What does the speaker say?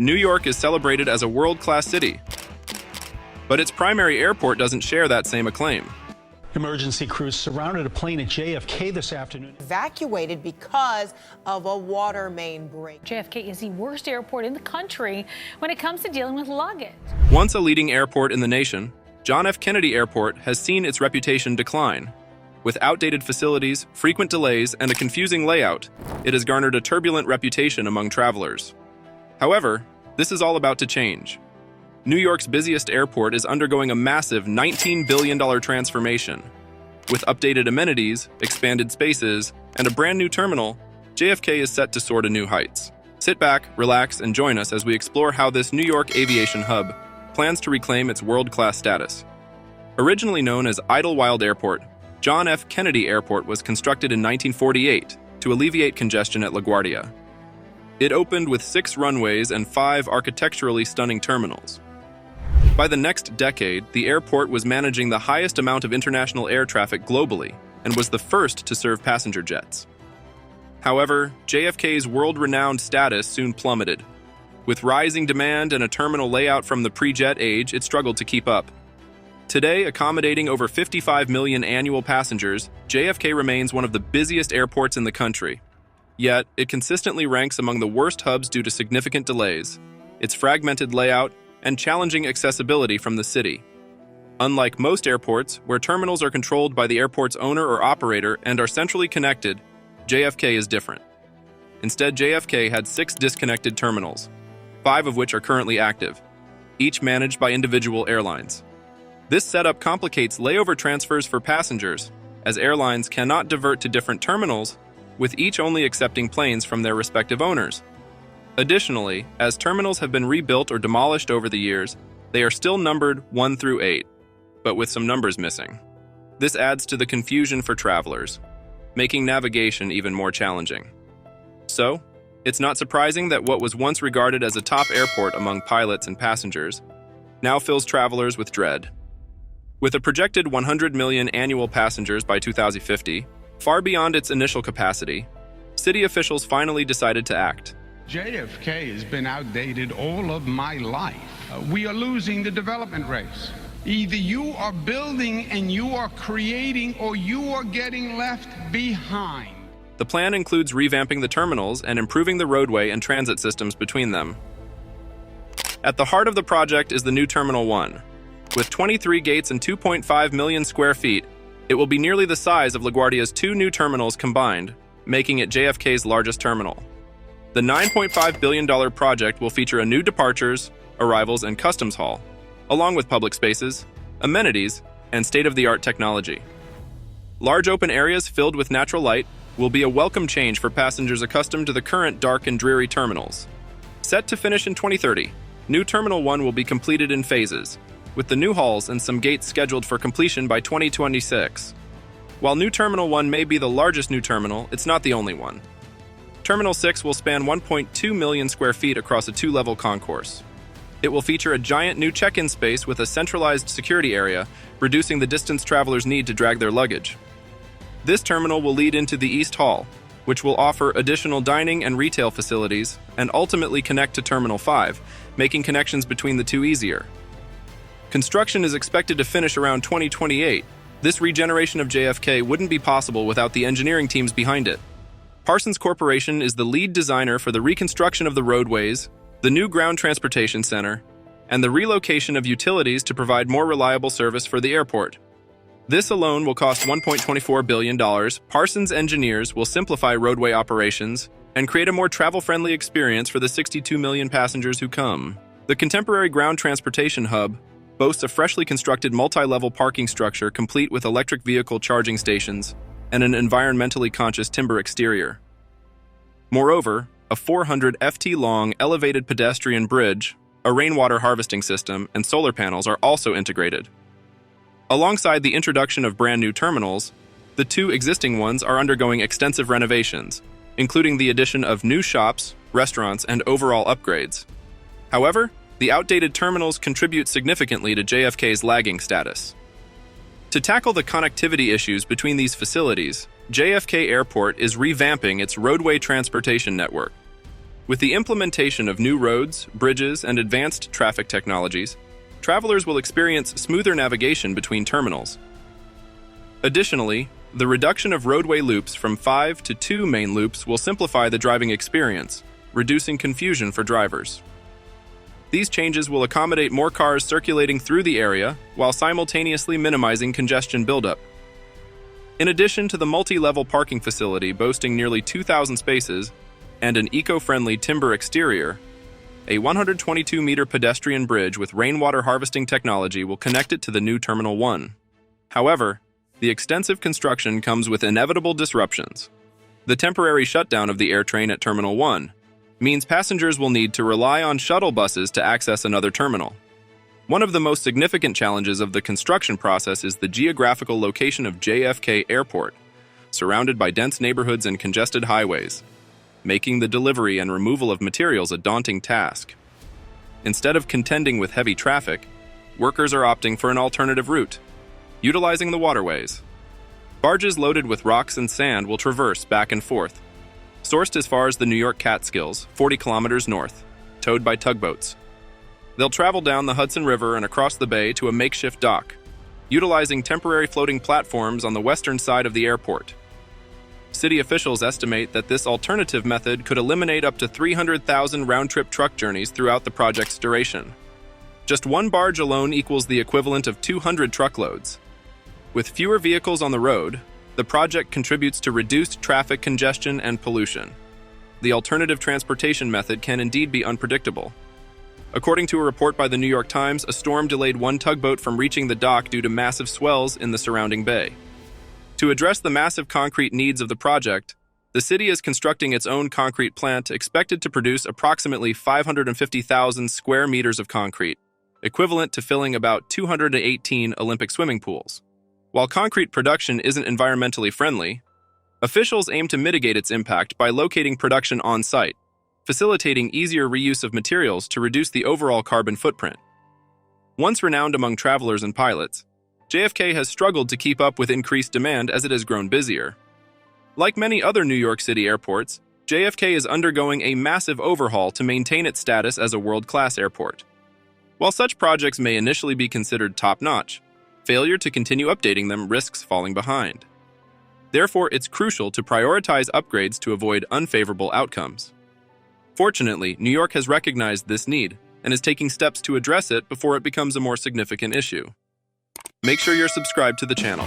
New York is celebrated as a world-class city, but its primary airport doesn't share that same acclaim. Emergency crews surrounded a plane at JFK this afternoon. Evacuated because of a water main break. JFK is the worst airport in the country when it comes to dealing with luggage. Once a leading airport in the nation, John F. Kennedy Airport has seen its reputation decline. With outdated facilities, frequent delays, and a confusing layout, it has garnered a turbulent reputation among travelers. However, this is all about to change. New York's busiest airport is undergoing a massive $19 billion transformation. With updated amenities, expanded spaces, and a brand new terminal, JFK is set to soar to new heights. Sit back, relax, and join us as we explore how this New York aviation hub plans to reclaim its world-class status. Originally known as Idlewild Airport, John F. Kennedy Airport was constructed in 1948 to alleviate congestion at LaGuardia. It opened with 6 runways and 5 architecturally stunning terminals. By the next decade, the airport was managing the highest amount of international air traffic globally and was the first to serve passenger jets. However, JFK's world-renowned status soon plummeted. With rising demand and a terminal layout from the pre-jet age, it struggled to keep up. Today, accommodating over 55 million annual passengers, JFK remains one of the busiest airports in the country. Yet, it consistently ranks among the worst hubs due to significant delays, its fragmented layout, and challenging accessibility from the city. Unlike most airports, where terminals are controlled by the airport's owner or operator and are centrally connected, JFK is different. Instead, JFK had 6 disconnected terminals, 5 of which are currently active, each managed by individual airlines. This setup complicates layover transfers for passengers, as airlines cannot divert to different terminals, with each only accepting planes from their respective owners. Additionally, as terminals have been rebuilt or demolished over the years, they are still numbered 1 through 8, but with some numbers missing. This adds to the confusion for travelers, making navigation even more challenging. So, it's not surprising that what was once regarded as a top airport among pilots and passengers now fills travelers with dread. With a projected 100 million annual passengers by 2050, far beyond its initial capacity, city officials finally decided to act. JFK has been outdated all of my life. We are losing the development race. Either you are building and you are creating, or you are getting left behind. The plan includes revamping the terminals and improving the roadway and transit systems between them. At the heart of the project is the new Terminal 1. With 23 gates and 2.5 million square feet, it will be nearly the size of LaGuardia's 2 new terminals combined, making it JFK's largest terminal. The $9.5 billion project will feature a new departures, arrivals, and customs hall, along with public spaces, amenities, and state-of-the-art technology. Large open areas filled with natural light will be a welcome change for passengers accustomed to the current dark and dreary terminals. Set to finish in 2030, New Terminal 1 will be completed in phases, with the new halls and some gates scheduled for completion by 2026. While New Terminal 1 may be the largest new terminal, it's not the only one. Terminal 6 will span 1.2 million square feet across a 2-level concourse. It will feature a giant new check-in space with a centralized security area, reducing the distance travelers need to drag their luggage. This terminal will lead into the East Hall, which will offer additional dining and retail facilities, and ultimately connect to Terminal 5, making connections between the two easier. Construction is expected to finish around 2028. This regeneration of JFK wouldn't be possible without the engineering teams behind it. Parsons Corporation is the lead designer for the reconstruction of the roadways, the new ground transportation center, and the relocation of utilities to provide more reliable service for the airport. This alone will cost $1.24 billion. Parsons engineers will simplify roadway operations and create a more travel-friendly experience for the 62 million passengers who come. The contemporary ground transportation hub boasts a freshly constructed multi-level parking structure complete with electric vehicle charging stations and an environmentally conscious timber exterior. Moreover, a 400 FT long elevated pedestrian bridge, a rainwater harvesting system, and solar panels are also integrated. Alongside the introduction of brand new terminals, the 2 existing ones are undergoing extensive renovations, including the addition of new shops, restaurants, and overall upgrades. However, the outdated terminals contribute significantly to JFK's lagging status. To tackle the connectivity issues between these facilities, JFK Airport is revamping its roadway transportation network. With the implementation of new roads, bridges, and advanced traffic technologies, travelers will experience smoother navigation between terminals. Additionally, the reduction of roadway loops from 5 to 2 main loops will simplify the driving experience, reducing confusion for drivers. These changes will accommodate more cars circulating through the area while simultaneously minimizing congestion buildup. In addition to the multi-level parking facility boasting nearly 2,000 spaces and an eco-friendly timber exterior, a 122-meter pedestrian bridge with rainwater harvesting technology will connect it to the new Terminal 1. However, the extensive construction comes with inevitable disruptions. The temporary shutdown of the air train at Terminal 1 means passengers will need to rely on shuttle buses to access another terminal. One of the most significant challenges of the construction process is the geographical location of JFK Airport, surrounded by dense neighborhoods and congested highways, making the delivery and removal of materials a daunting task. Instead of contending with heavy traffic, workers are opting for an alternative route, utilizing the waterways. Barges loaded with rocks and sand will traverse back and forth, sourced as far as the New York Catskills, 40 kilometers north, towed by tugboats. They'll travel down the Hudson River and across the bay to a makeshift dock, utilizing temporary floating platforms on the western side of the airport. City officials estimate that this alternative method could eliminate up to 300,000 round-trip truck journeys throughout the project's duration. Just one barge alone equals the equivalent of 200 truckloads. With fewer vehicles on the road, the project contributes to reduced traffic congestion and pollution. The alternative transportation method can indeed be unpredictable. According to a report by the New York Times, a storm delayed one tugboat from reaching the dock due to massive swells in the surrounding bay. To address the massive concrete needs of the project, the city is constructing its own concrete plant expected to produce approximately 550,000 square meters of concrete, equivalent to filling about 218 Olympic swimming pools. While concrete production isn't environmentally friendly, officials aim to mitigate its impact by locating production on-site, facilitating easier reuse of materials to reduce the overall carbon footprint. Once renowned among travelers and pilots, JFK has struggled to keep up with increased demand as it has grown busier. Like many other New York City airports, JFK is undergoing a massive overhaul to maintain its status as a world-class airport. While such projects may initially be considered top-notch, failure to continue updating them risks falling behind. Therefore, it's crucial to prioritize upgrades to avoid unfavorable outcomes. Fortunately, New York has recognized this need and is taking steps to address it before it becomes a more significant issue. Make sure you're subscribed to the channel.